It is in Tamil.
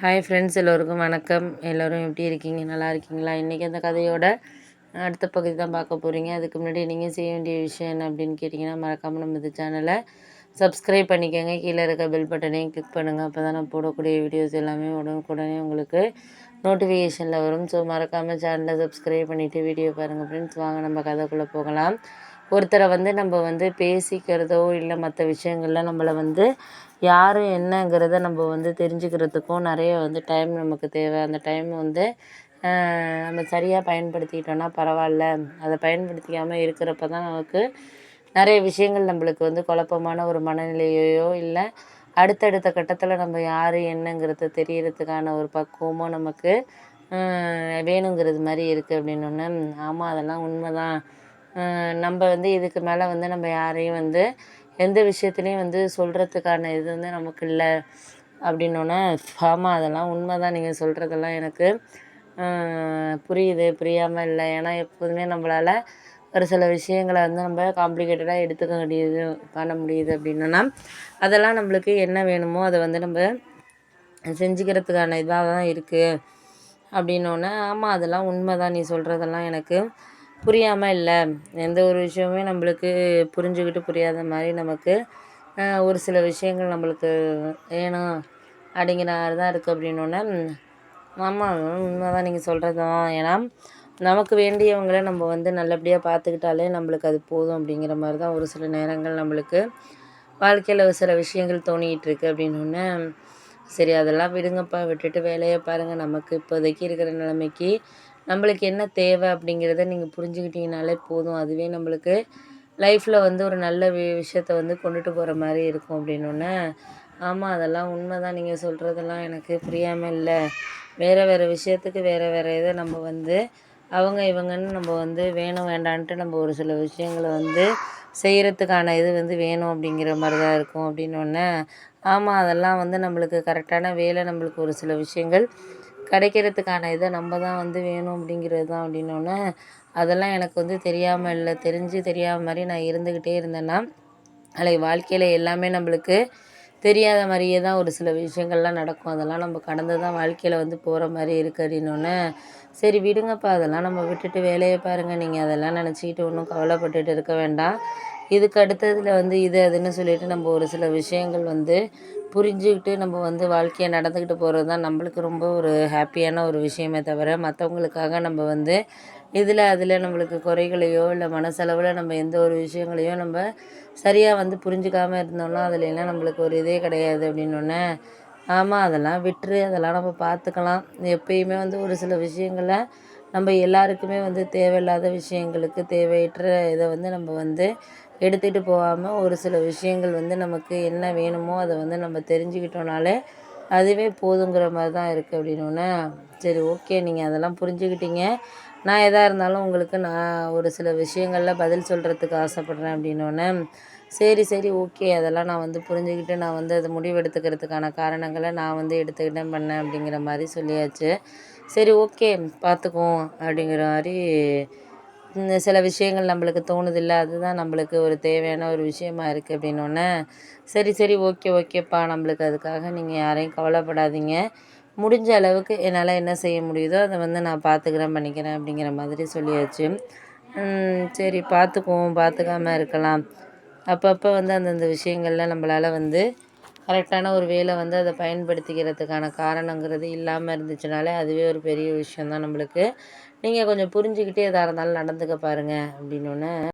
ஹாய் ஃப்ரெண்ட்ஸ், எல்லோருக்கும் வணக்கம். எல்லோரும் எப்படி இருக்கீங்க? நல்லா இருக்கீங்களா? இன்றைக்கி அந்த கதையோட அடுத்த பகுதி தான் பார்க்க போகிறீங்க. அதுக்கு முன்னாடி நீங்கள் செய்ய வேண்டிய விஷயம் என்ன அப்படின்னு கேட்டிங்கன்னா, மறக்காமல் நம்ம இந்த சேனலை சப்ஸ்கிரைப் பண்ணிக்கோங்க. கீழே இருக்க பெல் பட்டனையும் கிளிக் பண்ணுங்கள். அப்போ தான் நான் போடக்கூடிய வீடியோஸ் எல்லாமே உடனுக்குடனே உங்களுக்கு நோட்டிஃபிகேஷனில் வரும். ஸோ மறக்காமல் சேனலை சப்ஸ்கிரைப் பண்ணிவிட்டு வீடியோ பாருங்கள் ஃப்ரெண்ட்ஸ். வாங்க நம்ம கதைக்குள்ளே போகலாம். ஒருத்தரை நம்ம பேசிக்கிறதோ இல்லை மற்ற விஷயங்களில் நம்மளை யார் என்னங்கிறத நம்ம தெரிஞ்சுக்கிறதுக்கும் நிறைய டைம் நமக்கு தேவை. அந்த டைம் நம்ம சரியாக பயன்படுத்திக்கிட்டோன்னா பரவாயில்ல. அதை பயன்படுத்திக்காமல் இருக்கிறப்ப தான் நமக்கு நிறைய விஷயங்கள் நம்மளுக்கு குழப்பமான ஒரு மனநிலையோ இல்லை அடுத்தடுத்த கட்டத்தில் நம்ம யார் என்னங்கிறத தெரியறதுக்கான ஒரு பக்குவமோ நமக்கு வேணுங்கிறது மாதிரி இருக்குது அப்படின்னோடனே, ஆமாம் அதெல்லாம் உண்மை தான். நம்ம இதுக்கு மேலே நம்ம யாரையும் எந்த விஷயத்துலையும் சொல்கிறதுக்கான இது நமக்கு இல்லை அப்படின்னோடனே, ஆமாம் அதெல்லாம் உண்மை தான். நீங்கள் சொல்கிறதெல்லாம் எனக்கு புரியுது, புரியாமல் இல்லை. ஏன்னா எப்போதுமே நம்மளால் ஒரு சில விஷயங்களை நம்ம காம்ப்ளிகேட்டடாக எடுத்துக்க முடியுது பண்ண முடியுது அப்படின்னா, அதெல்லாம் நம்மளுக்கு என்ன வேணுமோ அதை நம்ம செஞ்சுக்கிறதுக்கான இதாக தான் இருக்குது அப்படின்னோடனே, ஆமாம் அதெல்லாம் உண்மை தான். நீ சொல்கிறதெல்லாம் எனக்கு புரியாமல் இல்லை. எந்த ஒரு விஷயமுமே நம்மளுக்கு புரிஞ்சுக்கிட்டு புரியாத மாதிரி நமக்கு ஒரு சில விஷயங்கள் நம்மளுக்கு வேணும் அப்படிங்கிற மாதிரி தான் இருக்குது அப்படின்னோடனே, ஆமாம் உண்மை தான் நீங்கள் சொல்கிறது தான். ஏன்னா நமக்கு வேண்டியவங்களை நம்ம நல்லபடியாக பார்த்துக்கிட்டாலே நம்மளுக்கு அது போதும் அப்படிங்கிற மாதிரி தான் ஒரு சில நேரங்கள் நம்மளுக்கு வாழ்க்கையில் ஒரு சில விஷயங்கள் தோணிகிட்டு இருக்குது அப்படின்னோடனே, சரி அதெல்லாம் விடுங்கப்பா, விட்டுட்டு வேலையை பாருங்கள். நமக்கு இப்போதைக்கு இருக்கிற நிலைமைக்கு நம்மளுக்கு என்ன தேவை அப்படிங்கிறத நீங்கள் புரிஞ்சுக்கிட்டீங்கனாலே போதும். அதுவே நம்மளுக்கு லைஃப்பில் ஒரு நல்ல விஷயத்த கொண்டுட்டு போகிற மாதிரி இருக்கும் அப்படின்னோடனே, ஆமாம் அதெல்லாம் உண்மை தான். நீங்கள் சொல்கிறதெல்லாம் எனக்கு புரியாமல் இல்லை. வேறு விஷயத்துக்கு வேறு இதை நம்ம அவங்க இவங்கன்னு நம்ம வேணும் வேண்டான்ட்டு நம்ம ஒரு சில விஷயங்களை செய்கிறதுக்கான இது வேணும் அப்படிங்கிற மாதிரி தான் இருக்கும் அப்படின்னோடனே, ஆமாம் அதெல்லாம் நம்மளுக்கு கரெக்டான வேலை நம்மளுக்கு ஒரு சில விஷயங்கள் கிடைக்கிறதுக்கான இதை நம்ம தான் வேணும் அப்படிங்கிறது தான் அப்படின்னோடனே, அதெல்லாம் எனக்கு தெரியாமல் இல்லை. தெரியாத மாதிரி நான் இருந்துக்கிட்டே இருந்தேன்னா நாளைக்கு வாழ்க்கையில் எல்லாமே நம்மளுக்கு தெரியாத மாதிரியே தான் ஒரு சில விஷயங்கள்லாம் நடக்கும். அதெல்லாம் நம்ம கடந்து தான் வாழ்க்கையில் போகிற மாதிரி இருக்குது அப்படின்னோடனே, சரி விடுங்கப்பா அதெல்லாம் நம்ம விட்டுட்டு வேலையை பாருங்கள். நீங்கள் அதெல்லாம் நினச்சிக்கிட்டு ஒன்றும் கவலைப்பட்டுட்டு இருக்க வேண்டாம். இதுக்கு அடுத்ததில் இது அதுன்னு சொல்லிவிட்டு நம்ம ஒரு சில விஷயங்கள் புரிஞ்சுக்கிட்டு நம்ம வாழ்க்கையை நடந்துக்கிட்டு போகிறது தான் நம்மளுக்கு ரொம்ப ஒரு ஹாப்பியான ஒரு விஷயமே தவிர, மற்றவங்களுக்காக நம்ம அதில் நம்மளுக்கு குறைகளையோ இல்லை மனசளவில் நம்ம எந்த ஒரு விஷயங்களையோ நம்ம சரியாக புரிஞ்சுக்காமல் இருந்தோம்னா அதுலலாம் நம்மளுக்கு ஒரு இதே கிடையாது அப்படின்னோடனே, ஆமாம் அதெல்லாம் விட்டுரு, அதெல்லாம் நம்ம பார்த்துக்கலாம். எப்பயுமே ஒரு சில விஷயங்களை நம்ம எல்லாருக்குமே தேவையில்லாத விஷயங்களுக்கு தேவையற்ற இதை நம்ம எடுத்துகிட்டு போகாமல் ஒரு சில விஷயங்கள் நமக்கு என்ன வேணுமோ அதை நம்ம தெரிஞ்சுக்கிட்டோனாலே அதுவே போதுங்கிற மாதிரி தான் இருக்குது அப்படின்னோடனே, சரி ஓகே நீங்கள் அதெல்லாம் புரிஞ்சுக்கிட்டீங்க. நான் எதாக இருந்தாலும் உங்களுக்கு நான் ஒரு சில விஷயங்களில் பதில் சொல்கிறதுக்கு ஆசைப்பட்றேன் அப்படின்னோடனே, சரி ஓகே அதெல்லாம் நான் புரிஞ்சுக்கிட்டு நான் அதை முடிவெடுத்துக்கிறதுக்கான காரணங்களை நான் எடுத்துக்கிட்டேன் பண்ணேன் அப்படிங்கிற மாதிரி சொல்லியாச்சு. சரி ஓகே பார்த்துக்குவோம் அப்படிங்கிற மாதிரி சில விஷயங்கள் நம்மளுக்கு தோணுதில்ல. அதுதான் நம்மளுக்கு ஒரு தேவையான ஒரு விஷயமா இருக்குது அப்படின்னோடனே, சரி ஓகேப்பா, நம்மளுக்கு அதுக்காக நீங்கள் யாரையும் கவலைப்படாதீங்க. முடிஞ்ச அளவுக்கு என்னால் என்ன செய்ய முடியுதோ அதை நான் பார்த்துக்கிறேன் பண்ணிக்கிறேன் அப்படிங்கிற மாதிரி சொல்லியாச்சு. சரி பார்த்துக்குவோம், பார்த்துக்காம இருக்கலாம். அப்பப்போ அந்தந்த விஷயங்களில் நம்மளால் கரெக்டான ஒரு வேலை அதை பயன்படுத்திக்கிறதுக்கான காரணங்கிறது இல்லாமல் இருந்துச்சுனாலே அதுவே ஒரு பெரிய விஷயம் தான் நம்மளுக்கு. நீங்கள் கொஞ்சம் புரிஞ்சுக்கிட்டு எதாக இருந்தாலும் நடந்துக்க பாருங்கள் அப்படின்னோடனே,